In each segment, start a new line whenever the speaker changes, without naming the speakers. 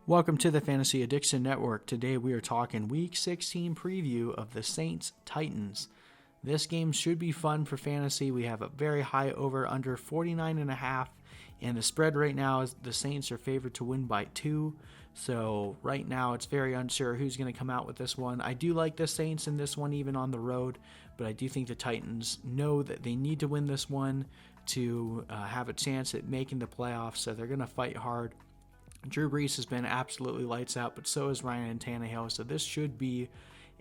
Welcome to the Fantasy Addiction Network. Today we are talking Week 16 preview of the Saints-Titans. This game should be fun for fantasy. We have a very high over-under 49.5, and the spread right now is the Saints are favored to win by 2. So right now it's very unsure who's going to come out with this one. I do like the Saints in this one even on the road, but I do think the Titans know that they need to win this one to have a chance at making the playoffs, so they're going to fight hard. Drew Brees has been absolutely lights out, but so is Ryan Tannehill, so this should be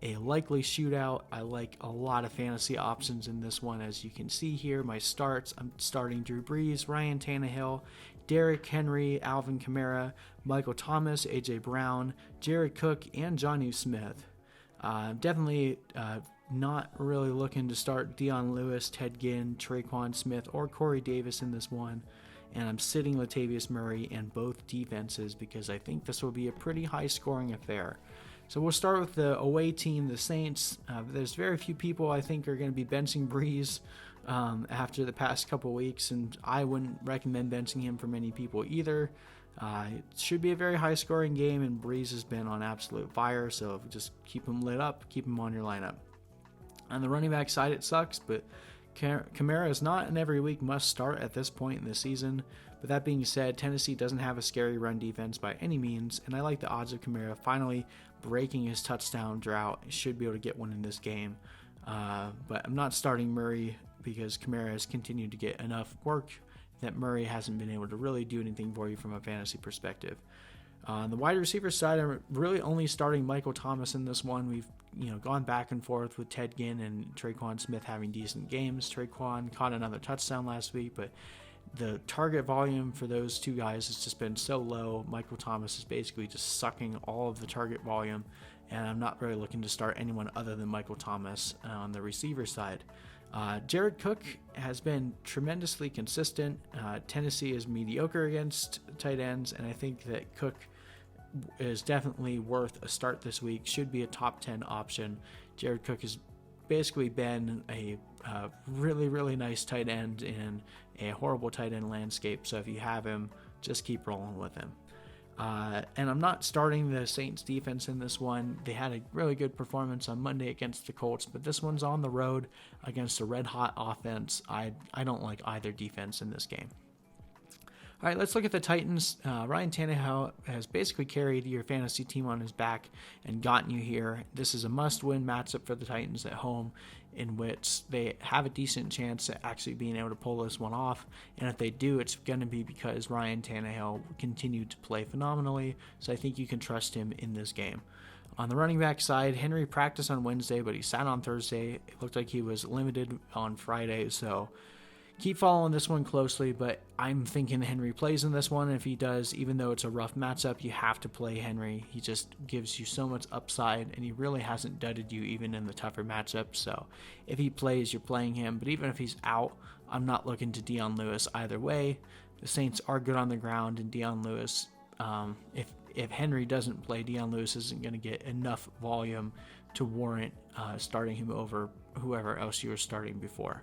a likely shootout. I like a lot of fantasy options in this one. As you can see here, my starts, I'm starting Drew Brees, Ryan Tannehill, Derrick Henry, Alvin Kamara, Michael Thomas, A.J. Brown, Jared Cook, and Jonnu Smith. Definitely not really looking to start Dion Lewis, Ted Ginn, Tre'Quan Smith, or Corey Davis in this one. And I'm sitting Latavius Murray in both defenses because I think this will be a pretty high-scoring affair. So we'll start with the away team, the Saints. There's very few people I think are going to be benching Brees after the past couple weeks, and I wouldn't recommend benching him for many people either. It should be a very high-scoring game, and Brees has been on absolute fire, so just keep him lit up, keep him on your lineup. On the running back side, it sucks, but Kamara is not an every week must start at this point in the season, but that being said, Tennessee doesn't have a scary run defense by any means, and I like the odds of Kamara finally breaking his touchdown drought. He should be able to get one in this game, but I'm not starting Murray because Kamara has continued to get enough work that Murray hasn't been able to really do anything for you from a fantasy perspective. On the wide receiver side, I'm really only starting Michael Thomas in this one. We've gone back and forth with Ted Ginn and Tre'Quan Smith having decent games. Tre'Quan caught another touchdown last week, but the target volume for those two guys has just been so low. Michael Thomas is basically just sucking all of the target volume, and I'm not really looking to start anyone other than Michael Thomas on the receiver side. Jared Cook has been tremendously consistent. Tennessee is mediocre against tight ends, and I think that Cook is definitely worth a start this week. Should be a top 10 option. Jared Cook has basically been a really, really nice tight end in a horrible tight end landscape. So if you have him, just keep rolling with him. And I'm not starting the Saints defense in this one. They had a really good performance on Monday against the Colts, but this one's on the road against a red hot offense. I don't like either defense in this game. All right, let's look at the Titans. Ryan Tannehill has basically carried your fantasy team on his back and gotten you here. This is a must-win matchup for the Titans at home, in which they have a decent chance at actually being able to pull this one off. And if they do, it's going to be because Ryan Tannehill continued to play phenomenally, so I think you can trust him in this game. On the running back side, Henry practiced on Wednesday, but he sat on Thursday. It looked like he was limited on Friday, so keep following this one closely, but I'm thinking Henry plays in this one. If he does, even though it's a rough matchup, you have to play Henry. He just gives you so much upside, and he really hasn't dudded you even in the tougher matchups. So if he plays, you're playing him. But even if he's out, I'm not looking to Dion Lewis either way. The Saints are good on the ground, and Dion Lewis, if Henry doesn't play, Dion Lewis isn't going to get enough volume to warrant starting him over whoever else you were starting before.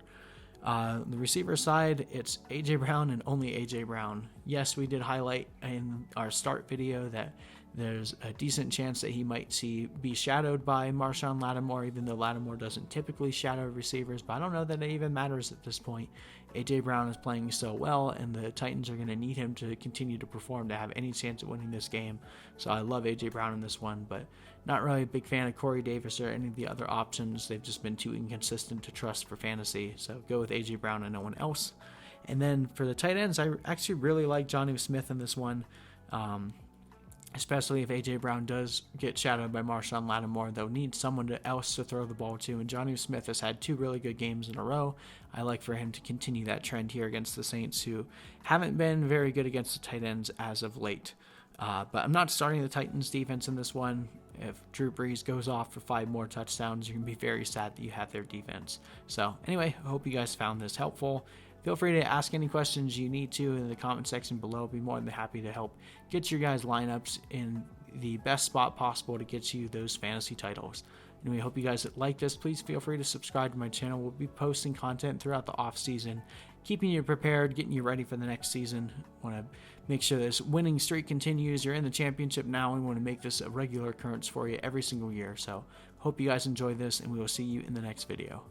The receiver side, it's A.J. Brown and only A.J. Brown. Yes, we did highlight in our start video that there's a decent chance that he might be shadowed by Marshawn Lattimore, even though Lattimore doesn't typically shadow receivers, but I don't know that it even matters at this point. A.J. Brown is playing so well, and the Titans are going to need him to continue to perform to have any chance at winning this game. So I love A.J. Brown in this one, but not really a big fan of Corey Davis or any of the other options. They've just been too inconsistent to trust for fantasy, so go with A.J. Brown and no one else. And then for the tight ends, I actually really like Jonnu Smith in this one. Especially if A.J. Brown does get shadowed by Marshawn Lattimore. They'll need someone else to throw the ball to, and Jonnu Smith has had 2 really good games in a row. I like for him to continue that trend here against the Saints, who haven't been very good against the tight ends as of late. But I'm not starting the Titans defense in this one. If Drew Brees goes off for 5 more touchdowns, you're going to be very sad that you have their defense. So anyway, I hope you guys found this helpful. Feel free to ask any questions you need to in the comment section below. I'll be more than happy to help get your guys' lineups in the best spot possible to get you those fantasy titles. And we hope you guys like this. Please feel free to subscribe to my channel. We'll be posting content throughout the off season keeping you prepared, getting you ready for the next season. Want to make sure this winning streak continues. You're in the championship now. We want to make this a regular occurrence for you every single year. So hope you guys enjoy this, and we will see you in the next video.